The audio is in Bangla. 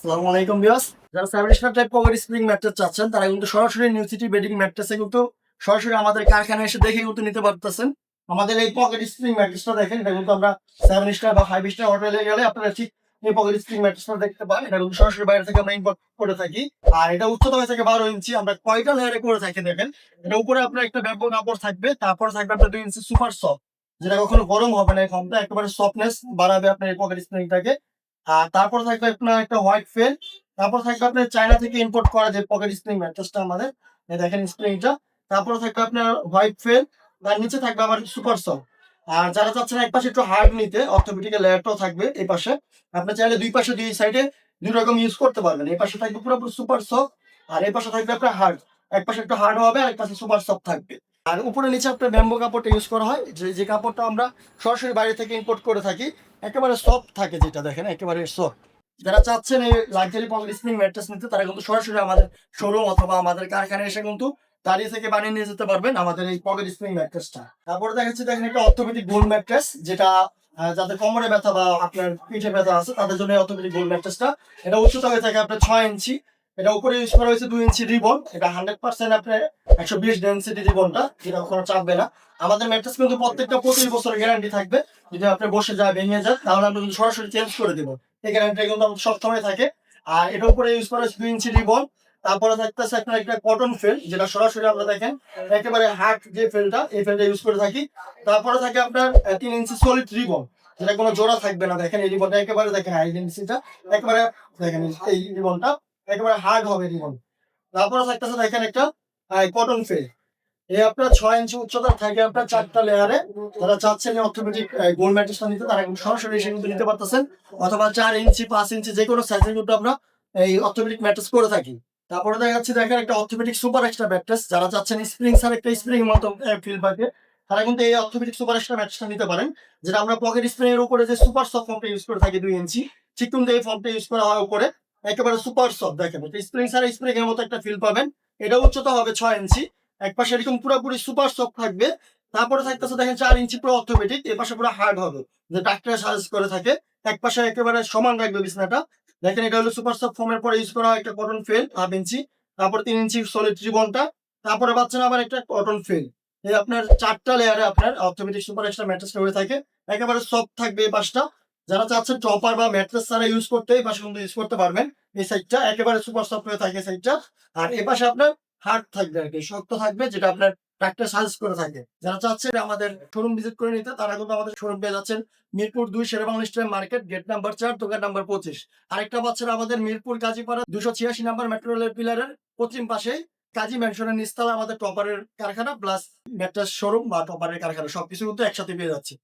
আসসালামু আলাইকুম ভিউয়ার্স। যারা 7 star type pocket spring mattress চাচ্ছেন তারা কিন্তু সরাসরি নিউ সিটি বেডিং ম্যাট্রেসে কিন্তু সরাসরি আমাদের কারখানায় এসে দেখে কিন্তু নিতে পারতেছেন। আমাদের এই পকেট স্প্রিং ম্যাট্রেসটা দেখেন, এটা কিন্তু আমরা 7 স্টার বা 5 স্টার হোটেলে গেলে আপনারা ঠিক এই পকেট স্প্রিং ম্যাট্রেসটা দেখতে পান। এটা কিন্তু সরাসরি বাইরে থেকে আমরা ইম্পোর্ট করে থাকি। আর এটা উচ্চতা হয়ে থাকে 12 ইঞ্চি। আমরা কয়টা লেয়ারে করে থাকি দেখেন। এটা উপরে আপনার একটা ব্যাম্বো কাপড় থাকবে, তারপর থাকবে আপনার 2 ইঞ্চি সুপার সফট, যেটা কখনো গরম হবে না। এই ফর্মটা একেবারে সফটনেস বাড়াবে আপনার এই পকেট স্প্রিংটাকে। আর তারপর থাকবে আপনার একটা হোয়াইট ফেল। তারপর থাকবে আপনার চায়না থেকে ইম্পোর্ট করা যে পকেট স্প্রিং ম্যাট্রেসটা আমাদের, এই দেখেন স্প্রিংটা। তারপর থাকবে আপনার হোয়াইট ফেল, তার নিচে থাকবে আবার সুপার সফট। আর যারা চাচ্ছেন এক পাশে একটু হার্ড নিতে, অর্থোপেডিকের লেয়ারটাও থাকবে এই পাশে। আপনি চাইলে দুই পাশে দুই সাইডে দুই রকম ইউজ করতে পারবেন। এই পাশে থাকবে পুরোপুরি সুপার সফট, আর এই পাশে থাকবে আপনার হার্ড। এক পাশে একটু হার্ড হবে আর এক পাশে সুপার সফট থাকবে। আর উপরে নিচে আপনার ব্যাম্বো কাপড়টা ইউজ করা হয়, যে কাপড়টা আমরা সরাসরি বাইরে থেকে ইম্পোর্ট করে থাকি। একেবারে সফট থাকে, যেটা দেখেন একেবারে সফট। যারা চাচ্ছেন এই লাক্সারি পকেট স্প্রিং ম্যাট্রেস নিতে, তারা কিন্তু সরাসরি আমাদের শোরুম অথবা আমাদের কারখানায় এসে কিন্তু দাঁড়িয়ে থেকে বানিয়ে নিয়ে যেতে পারবেন আমাদের এই পকেট স্প্রিং ম্যাট্রেসটা। তারপরে দেখাচ্ছি দেখেন একটা অর্থোপেডিক গোল ম্যাট্রেস, যেটা যাদের কোমরে ব্যথা বা আপনার পিঠে ব্যথা আছে তাদের জন্য অর্থোপেডিক গোল ম্যাট্রেসটা। এটা উচ্চতা হয়ে থাকে আপনার 6 ইঞ্চি। এটা উপরে ইউজ করা হয়েছে 2 ইঞ্চি রিবন। এটা 100% আপনার 120 ডেনসিটি রিবনটা, যেটা কখনো চাপবে না। আমাদের ম্যাট্রেস কিন্তু প্রত্যেকটা 25 বছরের গ্যারান্টি থাকবে। যদি আপনি বসে যায় ভেঙে যায় তাহলে আমরা কিন্তু সরাসরি চেঞ্জ করে দেবো। এই গ্যারান্টি কিন্তু আমাদের সবসময় থাকে। আর এটার উপরে ইউজ করা হয়েছে 2 ইঞ্চি রিবন। তারপরে থাকতেছে আপনার একটা কটন ফেল, যেটা সরাসরি আমরা দেখেন একেবারে হার্ড যে ফেলটা, এই ফেলটা ইউজ করে থাকি। তারপরে থাকে আপনার 3 ইঞ্চি সলিড রিবন, যেটা কোনো জোড়া থাকবে না। দেখেন এই রিবনটা একেবারে দেখেন আইডেন্সিটা একেবারে দেখেন, এই রিবনটা একেবারে হার্ড হবে রিবন। তারপরে থাকতেছে দেখেন একটা কটন ফেল। এই আপনার 6 ইঞ্চি উচ্চতা থাকে আপনার 4টা লেয়ারে। যারা চাচ্ছেন অর্থোপেডিক গোল ম্যাট্রেসটা নিতে, তারা কিন্তু সরাসরি এসে কিন্তু নিতে পারতেছেন। অথবা 4 ইঞ্চি 5 ইঞ্চি যে কোনো সাইজের কিন্তু আমরা এই অর্থোপেডিক ম্যাট্রেস করে থাকি। তারপরে দেখা যাচ্ছে দেখেন একটা অর্থোপেডিক সুপার এক্সট্রা ম্যাট্রেস। যারা চাচ্ছেন স্প্রিং ছাড়া একটা স্প্রিং মতো ফিল পাবে, তারা কিন্তু এই অর্থোপেডিক সুপার এক্সট্রা ম্যাট্রেসটা নিতে পারেন। যেটা আমরা পকেট স্প্রিং এর উপরে যে সুপার সফট ফর্মটা ইউজ করে থাকি 2 ইঞ্চি, ঠিক কিন্তু এই ফর্মটা ইউজ করা হয় উপরে। একেবারে সুপার সফট দেখেন, স্প্রিং ছাড়া স্প্রিং এর মতো একটা ফিল পাবেন। এটা উচ্চতা হবে 6 ইঞ্চি। এক পাশে এরকম পুরোপুরি সুপার সফট থাকবে। তারপরে থাকতেছে দেখেন 4 ইঞ্চি পুরো অর্থোপেডিক, এ পাশে পুরো হার্ড হবে, যে ডাক্তার সাজেস্ট করে থাকে। এক পাশে একেবারে সমান রাখবে বিছনাটা। দেখেন এটা হলো সুপার সফট ফর্মের পরে ইউজ করা হয় একটা কটন ফেল 1/2 ইঞ্চি। তারপর 3 ইঞ্চি সলিড রিবনটা। তারপরে পাচ্ছেন আবার একটা কটন ফেল। এই আপনার 4টা লেয়ারে আপনার অর্থোপেডিক সুপার এক্সট্রা ম্যাট্রেসটা হয়ে থাকে। একেবারে সফট থাকবে এই পাশটা। যারা চাচ্ছেন টপার বা ম্যাট্রেস ছাড়া ইউজ করতে, এই পাশে কিন্তু ইউজ করতে পারবেন। এই সাইডটা একেবারে সুপার সফট হয়ে থাকে সাইডটা। আর এ পাশে আপনার হার্ড থাকবে আর কি, শক্ত থাকবে, যেটা আপনার ডাক্তার সাজেস্ট করে থাকে। যারা চাচ্ছেন আমাদের শোরুম ভিজিট করে নিতে, তারা কিন্তু আমাদের শোরুম পেয়ে যাচ্ছেন Mirpur 2 Sher-e-Bangla street market, gate number 4, দোকান নাম্বার 25। আরেকটা পাচ্ছেন আমাদের মিরপুর কাজীপাড়া 286 নাম্বার মেট্রো রেলের পিলারের পশ্চিম পাশে কাজী ম্যানশনের নিচতলা আমাদের টপারের কারখানা প্লাস ম্যাট্রেস শোরুম বা টপারের কারখানা, সবকিছু কিন্তু একসাথে পেয়ে যাচ্ছে।